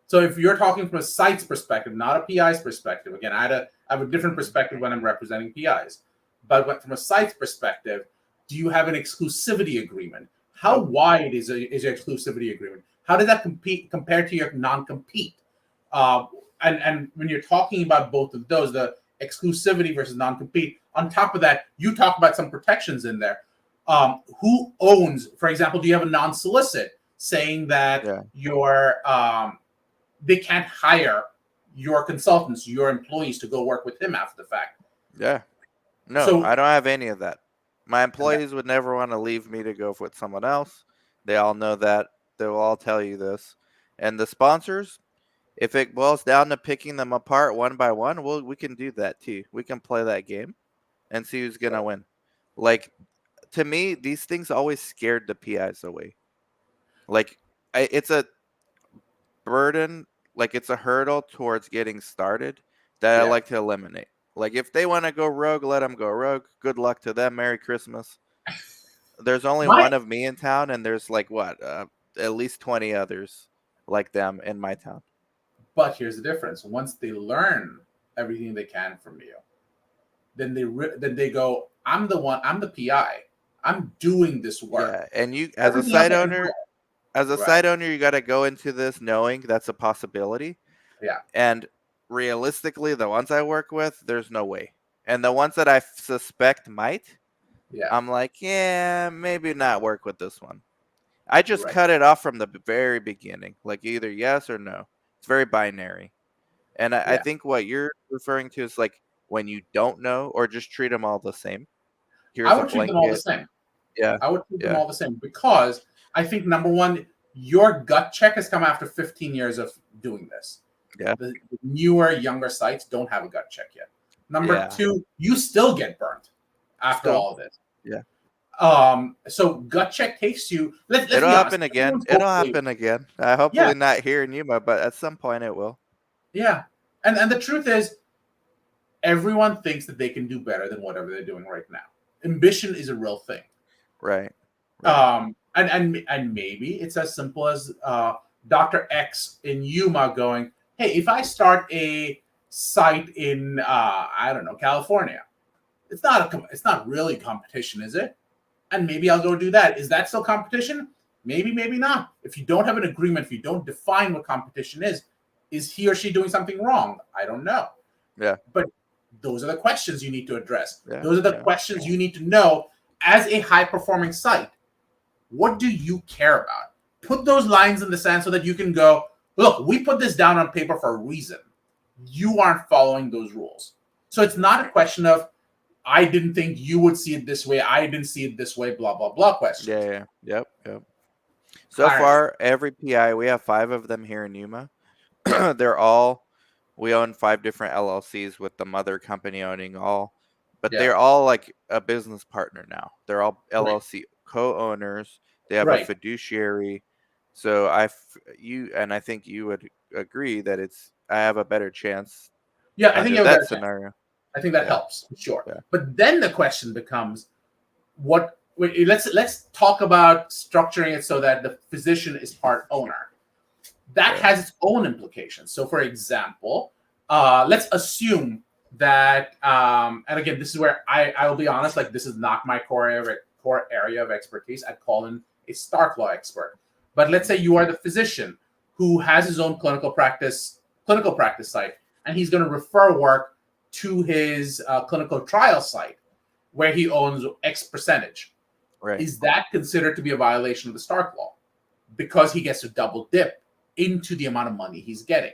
So if you're talking from a site's perspective, not a PI's perspective, again, I have a different perspective when I'm representing PIs. But from a site's perspective, do you have an exclusivity agreement? How Nope. wide is your exclusivity agreement? How does that compare to your non-compete? And when you're talking about both of those, the exclusivity versus non-compete, on top of that, you talk about some protections in there. Who owns, for example, do you have a non-solicit saying that Yeah. they can't hire your consultants, your employees to go work with him after the fact? Yeah. No, So I don't have any of that. My employees would never want to leave me to go with someone else. They all know that. They will all tell you this. And the sponsors, if it boils down to picking them apart one by one, well, we can do that too. We can play that game and see who's gonna win. Like to me, these things always scared the PIs away. Like it's a burden, like it's a hurdle towards getting started that I Yeah. like to eliminate. Like if they want to go rogue, let them go rogue. Good luck to them. Merry Christmas. There's only My one of me in town, and there's like what, at least 20 others like them in my town. But here's the difference: once they learn everything they can from you, then they go, "I'm the one. I'm the PI. I'm doing this work. Yeah, and you Everything else I can do." as a Right? site owner, you got to go into this knowing that's a possibility. Yeah. And realistically, the ones I work with, there's no way. And the ones that I suspect might, Yeah. I'm like, yeah, maybe not work with this one. I just Right. cut it off from the very beginning, like either yes or no. It's very binary. And I Yeah. think what you're referring to is like when you don't know, or just treat them all the same. I Here's a would treat them all the blanket. same. Yeah, I would treat them yeah, all the same because I think number one, your gut check has come after 15 years of doing this. yeah, The newer, younger sites don't have a gut check yet. Number yeah. two, you still get burnt after Still, all of this. yeah. So gut check takes you. Let's It'll be honest. happen again. Everyone's It'll hopefully, happen again. yeah, Hopefully not here in Yuma, but at some point it will. yeah. And the truth is, everyone thinks that they can do better than whatever they're doing right now. Ambition is a real thing. Right, right. And maybe it's as simple as Dr. X in Yuma going, "Hey, if I start a site in I don't know, California, it's not really competition, is it? And maybe I'll go do that. Is that still competition? Maybe, maybe not. If you don't have an agreement, if you don't define what competition is he or she doing something wrong? I don't know. Yeah, But those are the questions you need to address. yeah, Those are the yeah. questions you need to know as a high performing site. What do you care about? Put those lines in the sand so that you can go, look, we put this down on paper for a reason. You aren't following those rules. So it's not a question of, I didn't think you would see it this way. I didn't see it this way, blah, blah, blah Yeah, questions. yeah. Yep, yep. So Clarity. far, every PI, we have 5 of them here in Yuma. They're all, we own 5 different LLCs with the mother company owning all, but Yeah. they're all like a business partner now. They're all Right. LLC co-owners. They have a Right. fiduciary. So you, and I think you would agree that I have a better chance Yeah, I think under you have a that better chance. scenario. I think that Yeah, helps, for sure. yeah, But then the question becomes, let's talk about structuring it so that the physician is part owner. That yeah, has its own implications. So, for example, let's assume that, and again, this is where I will be honest, like this is not my core area of expertise. I'd call in a Stark Law expert. But let's say you are the physician who has his own clinical practice site, and he's going to refer work to his clinical trial site where he owns X percentage. right. Is that considered to be a violation of the Stark Law because he gets to double dip into the amount of money he's getting?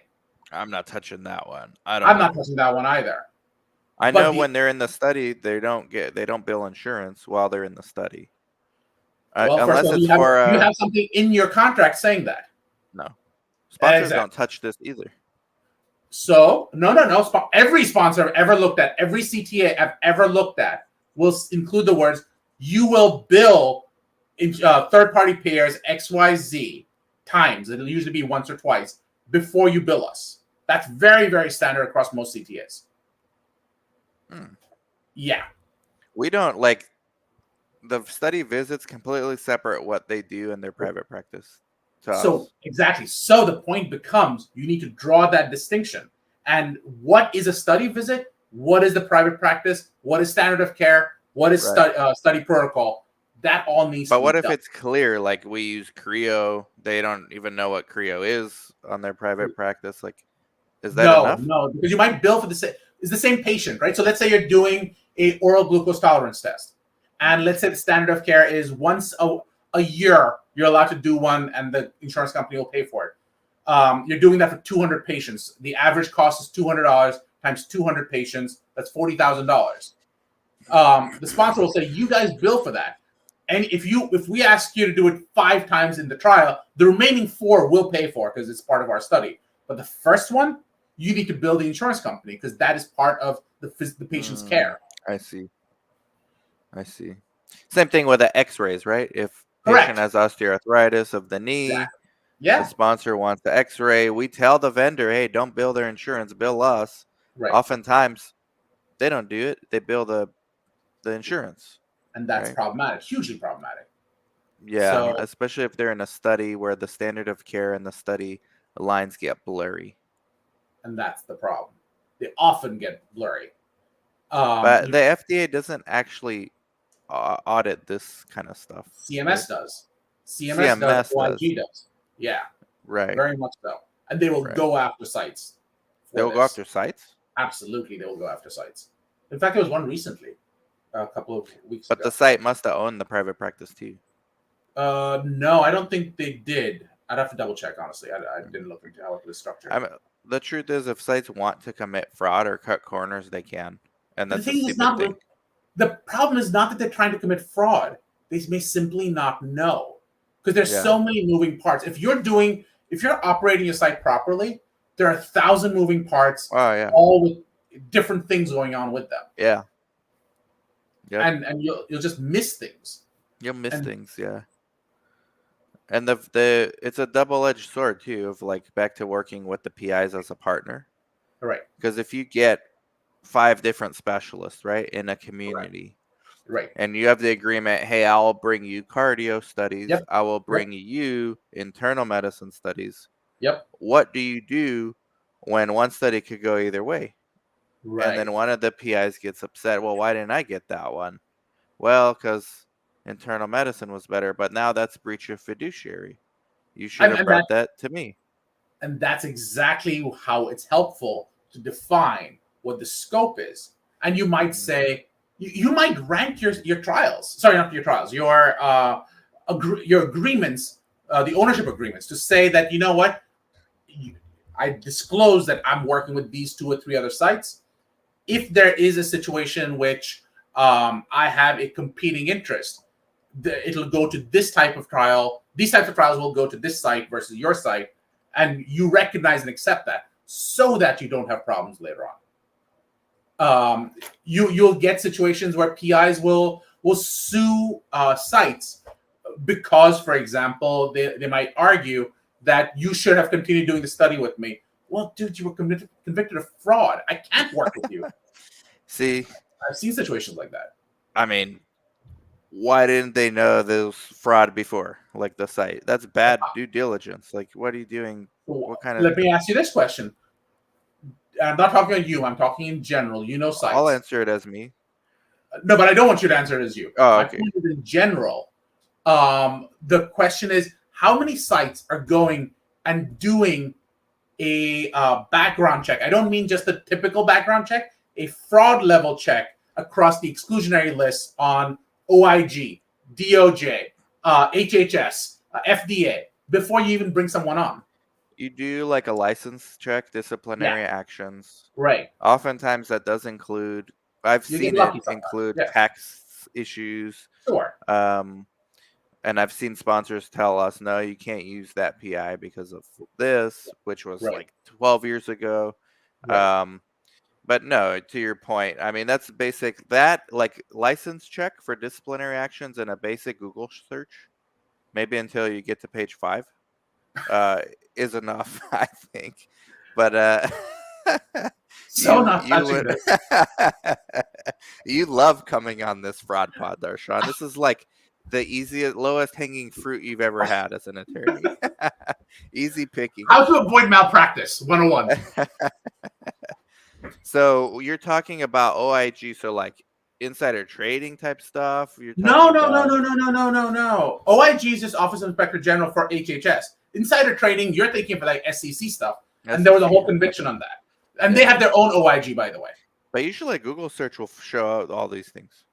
I'm not touching that one. I don't I'm not know. touching that one either. I But know the when they're in the study, they don't bill insurance while they're in the study, well, first of unless all, it's for do you have something in your contract saying that? no. Sponsors don't Exactly. touch this either. So no. Every sponsor I've ever looked at, every CTA I've ever looked at, will include the words, "You will bill in, third-party payers XYZ times." It'll usually be once or twice before you bill us. That's very, very standard across most CTAs. Hmm. Yeah. We don't like the study visits completely separate what they do in their private practice to So us. exactly. So the point becomes you need to draw that distinction. And what is a study visit? What is the private practice? What is standard of care? What is Right. study protocol? That all needs to But be what if done. it's clear, like we use Creo, they don't even know what Creo is on their private practice? Like, is that enough? No, because you might bill for the same. It's the same patient, right? So let's say you're doing a oral glucose tolerance test, and let's say the standard of care is once a year you're allowed to do one, and the insurance company will pay for it. You're doing that for 200 patients. The average cost is $200 times 200 patients. That's $40,000. The sponsor will say, "You guys bill for that." And if we ask you to do it 5 times in the trial, the remaining 4 will pay for because it's part of our study. But the first one, you need to bill the insurance company because that is part of the patient's care. I see. I see. Same thing with the X-rays, right? If patient Correct. has osteoarthritis of the knee, Exactly. the Yeah. sponsor wants the X-ray. We tell the vendor, "Hey, don't bill their insurance, bill us." Right. Oftentimes, they don't do it. They bill the insurance, And that's right? problematic, hugely problematic. Yeah, So, especially if they're in a study where the standard of care and the study lines get blurry. and that's the problem. They often get blurry. But You, the FDA doesn't actually audit this kind of stuff, right? CMS does. CMS does. CMS does, OIG does. Yeah, right? very much so. And they will Right. go after sites for They'll go this. after sites, Absolutely, they will go after sites. In fact, there was one recently, a couple of weeks but ago. the site must have owned the private practice too. No, I don't think they did. I'd have to double check. Honestly, I Mm. didn't look into how it was structured. I mean, the truth is, if sites want to commit fraud or cut corners, they can, and But the that's a thing is, stupid not thing. the problem is not that they're trying to commit fraud. They may simply not know because there's Yeah. so many moving parts. If you're operating your site properly, there are 1,000 moving parts, Oh yeah. all with different things going on with them, Yeah. Yep. and you'll just miss things. You'll miss And things. Yeah. And the it's a double-edged sword too, of like back to working with the PIs as a partner. right, Because if you get 5 different specialists, right, in a correct, community, right, and you have the agreement, hey, I'll bring you cardio studies, yep, I will yep, bring you internal medicine studies. yep, What do you do when one study could go either way? And right. then one of the PIs gets upset. Well, why didn't I get that one? Well, because internal medicine was better, but now that's breach of fiduciary. You should And, have and brought that that to me. and that's exactly how it's helpful to define what the scope is. And you might Mhm. say you might rank your trials. Sorry, not your trials. Your agreements, the ownership agreements, to say that you know what, I disclose that I'm working with these 2 or 3 other sites. If there is a situation in which I have a competing interest, it'll go to this type of trial. These types of trials will go to this site versus your site, and you recognize and accept that, so that you don't have problems later on. You'll get situations where PIs will sue sites because, for example, they might argue that you should have continued doing the study with me. Well, dude, you were convicted of fraud. I can't work with you. See, I've seen situations like that. I mean, why didn't they know there was fraud before? Like the site. That's bad due diligence. Like, what are you doing? What kind of. Let me ask you this question. I'm not talking about you. I'm talking in general. You know I'll sites. answer it as me. No, but I don't want you to answer it as you. Oh, My okay. point is in general. The question is, how many sites are going and doing a background check? I don't mean just the typical background check, a fraud level check across the exclusionary list on OIG, DOJ, HHS, FDA, before you even bring someone on. You do like a license check, Yeah, disciplinary actions. right. Oftentimes that does include, I've You get seen it lucky sometimes. include Yeah, tax issues. sure. And I've seen sponsors tell us, no, you can't use that PI because of this, which was Right, like 12 years ago. right. But no, to your point, I mean, that's basic. That like license check for disciplinary actions in a basic Google search, maybe until you get to page 5, uh, is enough, I think. But So not you touching would this. you love coming on this fraud pod, there, Sean. This is like the easiest, lowest hanging fruit you've ever had as an attorney. Easy picking. How to avoid malpractice 101. So you're talking about OIG, so like insider trading type stuff. You're No, talking no, no, about no, no, no, no, no, no. OIG is just Office of Inspector General for HHS. Insider trading, you're thinking for like SEC stuff. And there was a SEC. whole conviction on that. And they Yeah. have their own OIG, by the way. But usually Google search will show out all these things.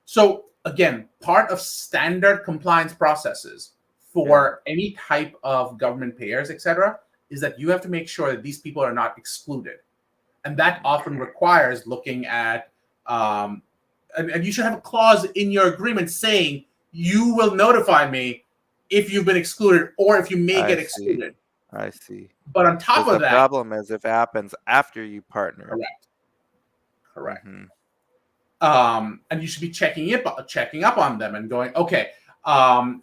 So again, part of standard compliance processes for any type of government payers, etc., is that you have to make sure that these people are not excluded. And that often requires looking at, and you should have a clause in your agreement saying you will notify me if you've been excluded or if you may I get see. excluded. I see. But on top Because of the that, problem is if it happens after you partner. correct. Mm-hmm. And you should be checking up on them and going, okay,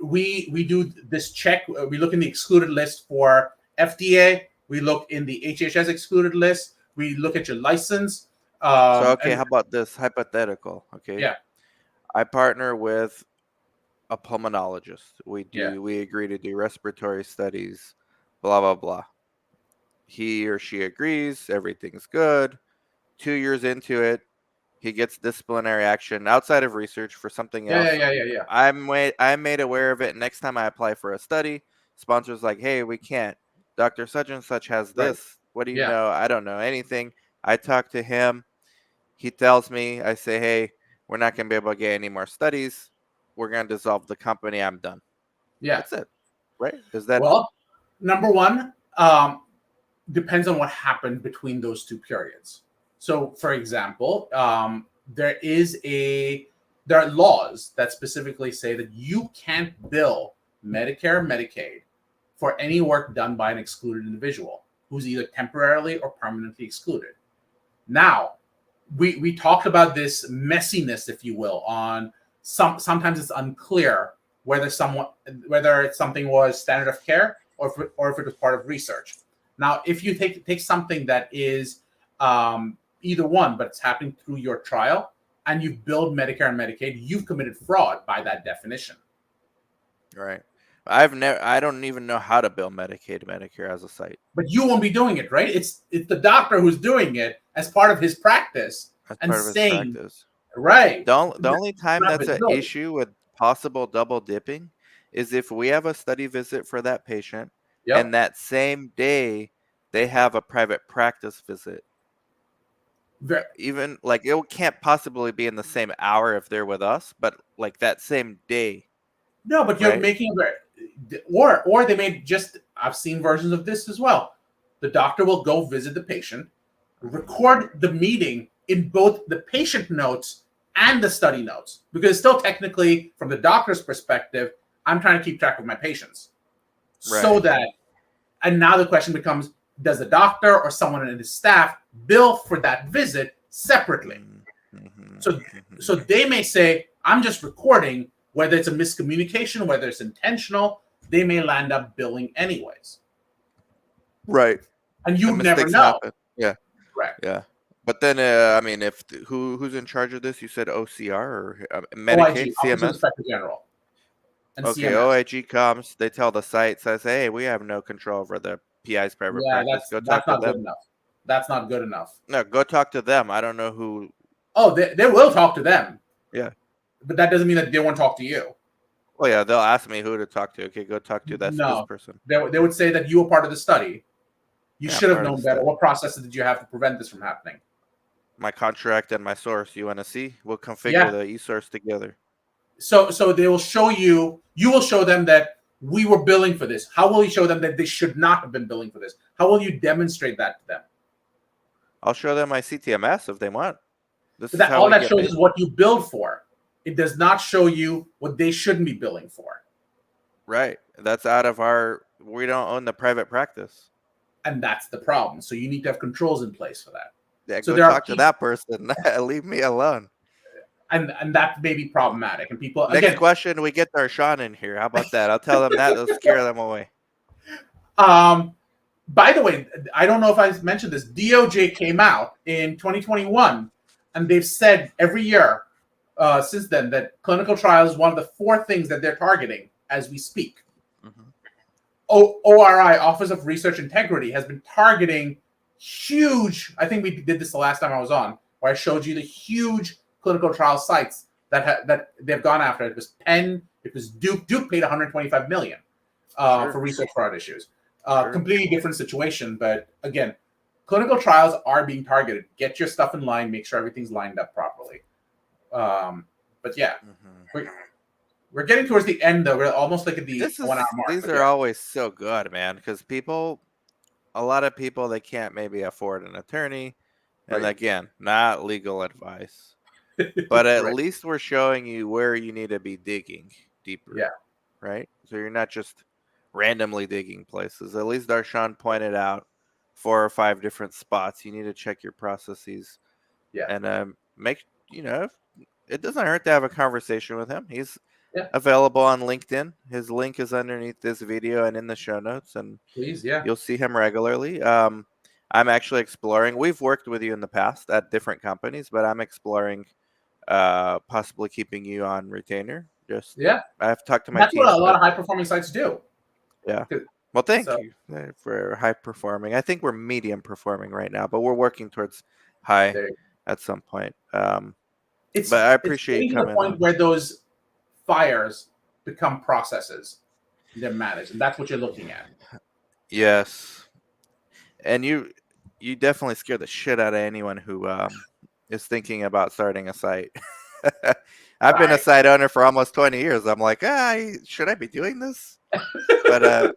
we do this check. We look in the excluded list for FDA. We look in the HHS excluded list We look at your license. So okay, And how about this hypothetical? Okay, yeah, I partner with a pulmonologist. yeah, We agree to do respiratory studies, blah blah blah. He or she agrees, everything's good. 2 years into it, he gets disciplinary action outside of research for something yeah, yeah, else. yeah, yeah, yeah. I'm made aware of it. Next time I apply for a study, sponsor's like, "Hey, we can't. Doctor such and such has Right. this. What do you Yeah, know? I don't know anything." I talk to him. He tells me. I say, "Hey, we're not gonna be able to get any more studies. We're gonna dissolve the company. I'm done." yeah. That's it, right? Is that Well, number one, depends on what happened between those two periods. So, for example, there are laws that specifically say that you can't bill Medicare, Medicaid for any work done by an excluded individual who's either temporarily or permanently excluded. Now, we talked about this messiness, if you will, on sometimes it's unclear whether it's something was standard of care or if it was part of research. Now, if you take something that is either one, but it's happening through your trial, and you've billed Medicare and Medicaid, you've committed fraud by that definition. right? I don't even know how to bill Medicaid, Medicare as a site. But you won't be doing it, right? It's the doctor who's doing it as part of his practice As and part of his saying, practice. right, The only it's time not that's an visibility. issue with possible double dipping is if we have a study visit for that patient Yep. and that same day they have a private practice visit. Even like it can't possibly be in the same hour if they're with us, but like that same day, No, but you're right? making or they may just I've seen versions of this as well. The doctor will go visit the patient, record the meeting in both the patient notes and the study notes because still technically from the doctor's perspective, I'm trying to keep track of my patients. So Right. that and now the question becomes does the doctor or someone in his staff bill for that visit separately? Mm-hmm. So, Hmm. so they may say, I'm just recording, whether it's a miscommunication, whether it's intentional, they may land up billing anyways. Right. And And you'd never mistakes know. happen. Yeah. Correct. Yeah. But then, I mean, if who's in charge of this? You said OCR or Medicaid, OIG, Office of CMS? Inspector General, and Okay, CMS. OIG comes, they tell the site, says, "Hey, we have no control over the PI's private Yeah, practice. Go that's talk to not good them." enough. That's not good enough. No, go talk to them. I don't know who. Oh, they will talk to them, Yeah. but that doesn't mean that they won't talk to you. Well, yeah, they'll ask me who to talk to. Okay, go talk to this No, person. they would say that you were part of the study. You Yeah, should have part of the known better. study. What processes did you have to prevent this from happening? My contract and my source. You want to see? We'll configure Yeah, the e-source together. so they will show you will show them that we were billing for this. How will you show them that they should not have been billing for this? How will you demonstrate that to them? I'll show them my CTMS if they want. This But is that how all we that get shows paid. is what you billed for. It does not show you what they shouldn't be billing for. Right. That's out of our. We don't own the private practice. And that's the problem. So you need to have controls in place for that. Yeah, So go there are talk to people that person. Leave me alone. and that may be problematic. And people Next again, question, we get Darshan in here. How about that? I'll tell them that. It'll scare them away. um, by the way, I don't know if I mentioned this. DOJ came out in 2021 and they've said every year since then that clinical trials is one of the four things that they're targeting as we speak. Mm-hmm. ORI, Office of Research Integrity, has been targeting huge. I think we did this the last time I was on, where I showed you the huge clinical trial sites that they've gone after. It was Penn, it was Duke. Duke paid 125 million Sure, for research fraud issues. sure. Completely different situation, but again, clinical trials are being targeted. Get your stuff in line. Make sure everything's lined up properly. But yeah, Mm-hmm. we're getting towards the end though. We're almost like at the 1 hour mark. These But are yeah, always so good, man, because a lot of people, they can't maybe afford an attorney, and right, again, not legal advice, but at right, least we're showing you where you need to be digging deeper, yeah, right? So you're not just randomly digging places. At least Darshan pointed out 4 or 5 different spots. You need to check your processes yeah, and make it doesn't hurt to have a conversation with him. He's yeah. available on LinkedIn. His link is underneath this video and in the show notes, and Please, yeah. you'll see him regularly. I'm actually exploring. We've worked with you in the past at different companies, but I'm exploring possibly keeping you on retainer. Just Yeah, I've talked to my that's what team, a lot but of high performing sites do. yeah. Well, thank So you for high performing. I think we're medium performing right now, but we're working towards high there, at some point. it's But I it's appreciate you getting to the coming point on. where those fires become processes. They're managed, and that's what you're looking at. Yes, and you definitely scare the shit out of anyone who is thinking about starting a site. I've been a Right. site owner for almost 20 years. I'm like, should I be doing this? But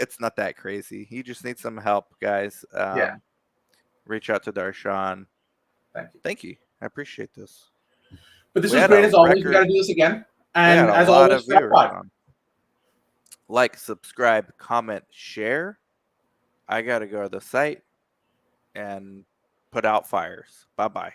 it's not that crazy. You just need some help, guys. Yeah. Reach out to Darshan. Thank you. Thank you. I appreciate this. But this We was had great a as always. We got record. to do this again. We had And a as lot always, of Fred viewers Pod. on. Like, subscribe, comment, share. I gotta go to the site and put out fires. Bye bye.